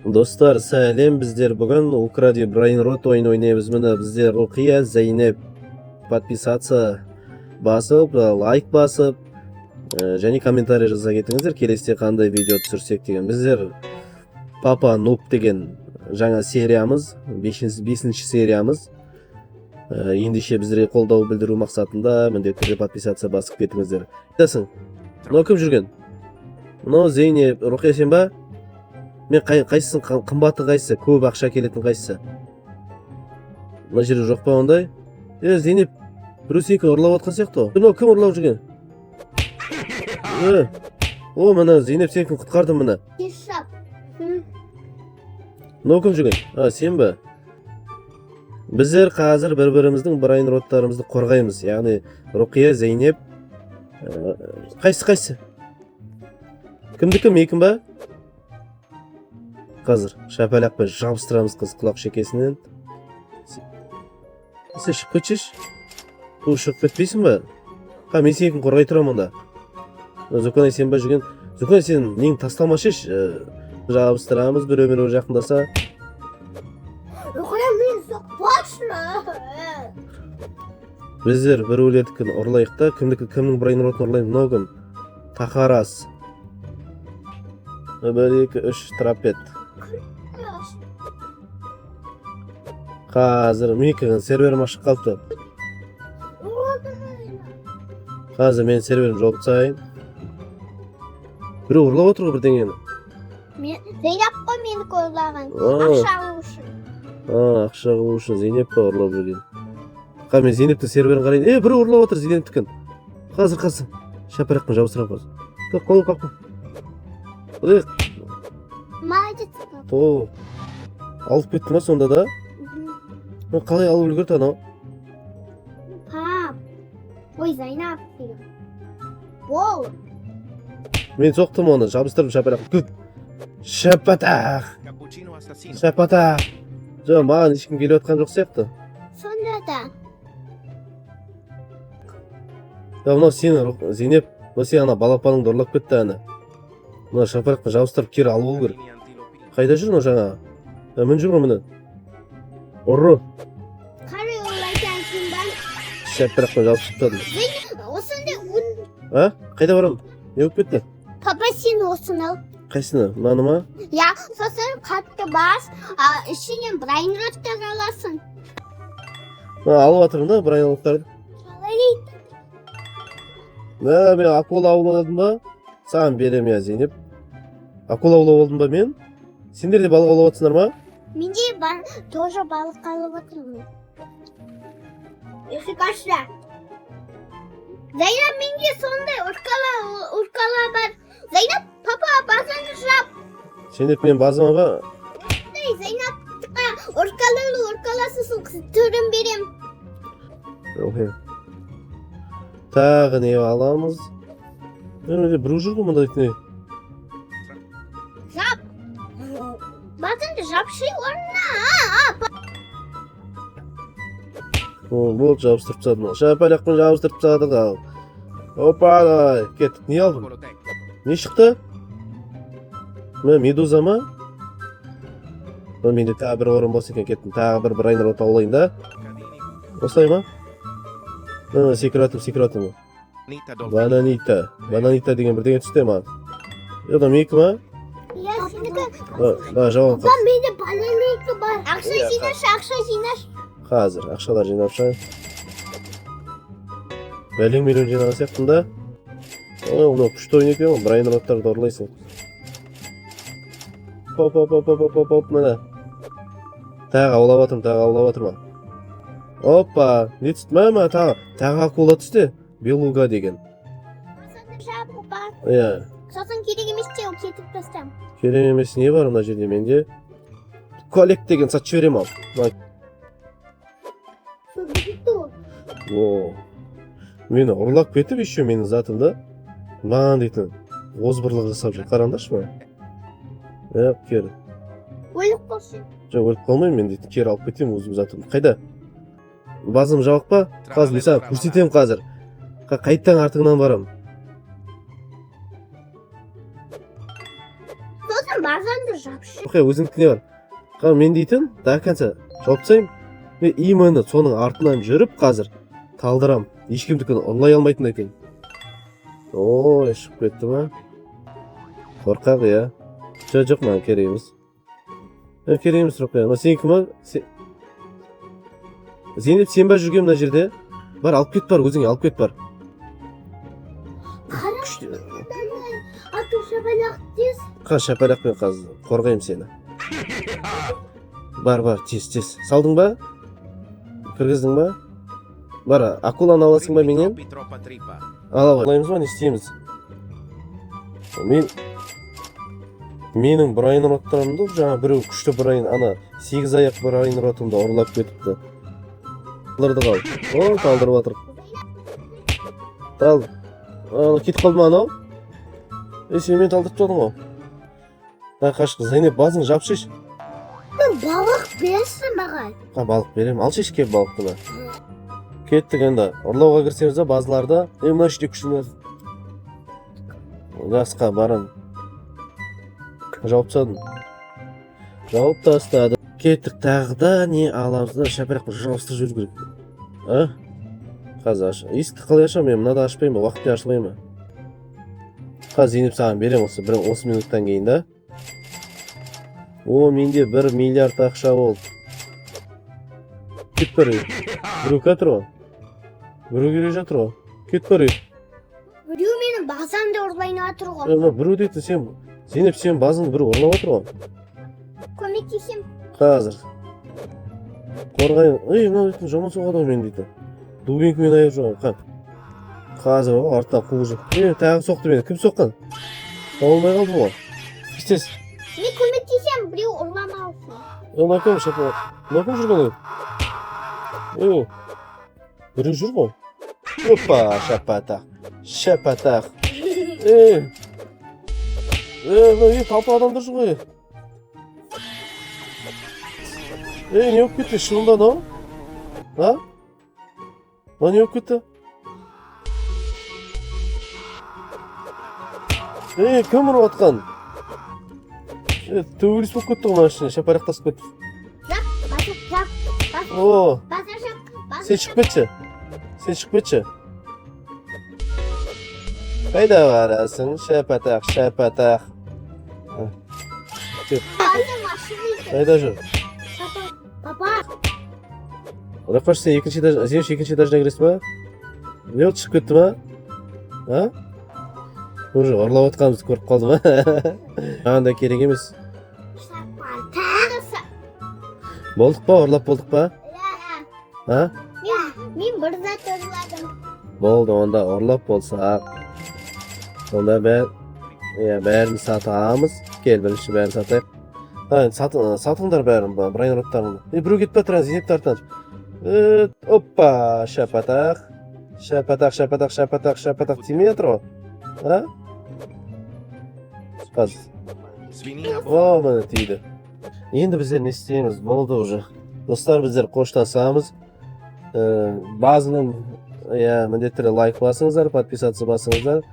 Достар, сәлем, біздер бүгін Укради Brain Rot ойын ойнаймыз. Міне біздер Ruqiyya, Zeynep подписаться басып, лайк басып, және комментарий жаза кетіңіздер, келесте қандай видео түсірсек деген. Біздер Papa Noob деген жаңа сериямыз, 5-ші сериямыз. Ендеше біздерге қолдау білдіру мақсатында міндетті түрде подписаться басып кетіңіздер. Айтасың, мынау кім жүрген? Мынау Zeynep, Ruqiyya сен ба? Мен қайсысын, қымбаты қайсысы, көп ақша келетін қайсысы? Мына жерде жоқ па ондай? Zeynep, біреу сенікі ұрлап отқан сияқты ғой. Мынау кім ұрлап жүрген? О, мына Zeynep сенікін құтқарды мына. Мынау кім жүрген? Сен ба? Біздер қазір бір-біріміздің Brain Rot'тарымызды қорғаймыз. Яғни Ruqiyya, Zeynep, қайсы? Кімдікі, мейкін ба? Қазір шапалақпен жабыстырамыз қыз құлақ шекесінен. Сен шығып кетшеш? Бұл шығып кетпейсің ба? Мен сенікін қорғай тұрамын онда. Зуконай сен ба жүрген? Зуконай сен нең тастамашеш? Жабыстырамыз бір-өмір жақындаса. Біздер бір өледікін ұрлайық та, кімнің Brain Rot'ын ұрлайын? Мынау кім? Тақарас. 1, 2, 3 трапет. Қазір мекінің серверім ашық қалыпты. Қазір мен серверім жауып тастайын. Біреу ұрлап отыр ғой бірдеңені. Zeynep қой мені ұрлаған. Ақша алу үшін. Ақша алу үшін Zeynep па ұрлап жүрген. Мен Zeynep'ті серверін қарайын. Біреу ұрлап отыр Zeynep'тікін. Қазір. Шапарақпен жабыстырам қазір. Қолын қақпа. Молодец. Алып кетті ма сонда да? Қалай алып үлгерді анау? Пап. Ой, Zeynep. Бол. Мен соқтым оны, жабыстырдым шапалақ. Шапатақ. Жоқ, маған ешкім келіп отқан жоқ сияқты. Сонда да. Мынау сені, Zeynep, сен ана балапаныңды ұрлап кетті әні. Мына шапалақпен жабыстырып кері алып ол керек. Қайда жүр мына жаңа? Мін жүр мені? Ұры. Қарай ұрлайтансың ба? Шапалақпен жабыстырып тадым. Осында ұн. Қайда барам? Не болып кетті? Папа сен осыны ал. Қайсыны? Мынаны ма? Сосын қатты бас, ішінен Brain Rot'тар аласың. Алып атырмын да Brain Rot'тарды. Мен акула ауладым ба? Саған берем я, Zeynep. Акула аулап алдым ба мен? Сендер де балық аулап атсыңдар ма? Мен де тоже балық алып отырмын. Есік ашса. Zeynep менде сондай ұрқала бар. Zeynep, папа базаны жап. Zeynep мен базыма ба? Zeynep'қа ұрқаласың түрін берем. Тағы не аламыз? Біреу жүр ғой мұнда не? Жап. Базанды жапшы орнына. Болды, жабыстырып тастадым. Шапалақпен жабыстырып тастадық ал. Опа, кеттік. Не алдым? Не шықты? Медуза ма? Менде тағы бір орын бос екен, кеттім. Тағы бір Brain Rot аулайын да. Осылай ма? Секретім. Бананита деген бірдеңе түсті ма? Еда мейкі ма? Жауын қас. Менде бананита бар. Ақша жинаш. Қазір, ақшалар жинап шайын. Бәлең миллион жинаған сияқтын да. Оны күшті ойын екен, Brain Rot'тарды ұрлайсың. Поп, міне. Тағы аулап атырма. Опа, не түсті ма? Тағы акула түсті. Белуга деген. Базанды жапы бар. Сосын керек емес те, кетіп тастам. Керек емес не бар мына жерде менде? Коллект деген сатып жіберем ал. Мені ұрлап кетіп еще менің затымда. Маған дейтін озбырлық жасап жүр. Қараңдаршы ма? Кері. Өліп қалсын. Жоқ, өліп қалмайын мен дейтін. Кері алып кетем өзім затым. Қайда? Базым жауық па? Қазір Лиса көрсетем қазір. Қайттан артыңнан барам. Сосын базаны Kimdir жапшы? Okey, o'zingnikine var. Qa men deytin, до конца javob tasayım. Men именно so'ning artidan yurib hozir taldiram. Hech kimnikini olay olmaytin ekan. Oo, chiqib ketdimi? Qo'rqaq ya. Çocuq men kerakmiz. Men kerakmiz Ruqiya. Men seniki mi? Zeynep sen bar yurgan mына жерде. Bar olib ket bar, o'zing olib ket bar. Atu şabalaq tez. Qa shapalaq men hozir qo'rqayim seni. Bar, tez. Saldingmi? Kirgizdingmi? Bar, akulani olasingmi menga? Ala olamizmi, ne isteymiz? Mening Brian rotlarimda жаңа birow kuchli Brian ana 8 oyoq Brian rotimda o'rlab ketibdi. Qildirdi qol. O, taldirib o'tir. Tal. Ketib qoldimi ana? Sen meni taldirib turding-ku. Ha, qashqi Zeynep bazını jopshish. Ben balık bersin mаған. Ha, baliq berem. Alshish kelib baliqni. Ketdik endi. O'rlovga kirsamiz, ba'zilarda mana shunday kuchli. Gasqa barim. Javob tashladim. Javob tashladim. Ketdik tag'da ne alamizda shapariq javob yurib. Ha? Hozir isti qilyapman, men ashpayman, vaqtga ashlayman. Hozir Zeynep sana berem olsa, 10 minutdan keyin-da. O, mende 1 milliard ақша bo'ldi. Ket bari. Biroq o'tirib. Biroq kelib жатыр. Ket bari. Biroq meni bazamda o'rlayni o'tirgan. Biroq deydi sen, Zeynep sen bazını bir o'rlab o'tirib. Ko'maklashim. Hozir. Qo'rg'ay. Ey, nima jomon so'g'adi men deydi. Dubink meni ayirib qap. Hozir ortda quvji. Tag'i so'qdi meni. Kim so'qqan? Olmay qoldi-ku. Istes. Men ko'maklashim, biroq o'rlamoqchi. Nakam şapa. Nakam jurgan. Biri jurgan. Hoppa, şapata. Ne talpa adamdır şu. Ne yok gitti şunda ne? Ha? Ne yok gitti? Kim bunu atkan? Turist bu kötü olmuş. Şaparak tas kötü. Jap. Oo. Bazar jap. Sen çık bitçi. Kayda varasın? Şapatak. Bazar maşını. Kayda şu. Papa. Ona kaç sen ikinci etajına girsin mi? Ne oldu çıkıp gitti mi? Ha? Уже орлап отқанымызды көріп қалды ма? Маған да керек емес. Болдық па, орлап болдық па? Ha? Men bir zat o'rladim. Болды, onda орлап болсақ. Onda бәрін сатамыз. Кел, бірінші бәрін сатайық. Сатыңдар бәрін, Brian роттарын. Біреу кетіп жатыр, Зейнеп тартады. Оппа, шапатақ тимей жатыр ғой. Ha? Spaz. O, mana tiydi. Endi bizlar ne isteymiz? Bo'ldi уже. Do'stlar, bizlar qo'shilamiz. Ba'zidan mendetire like bosingizlar, podpisatsiya bosingizlar.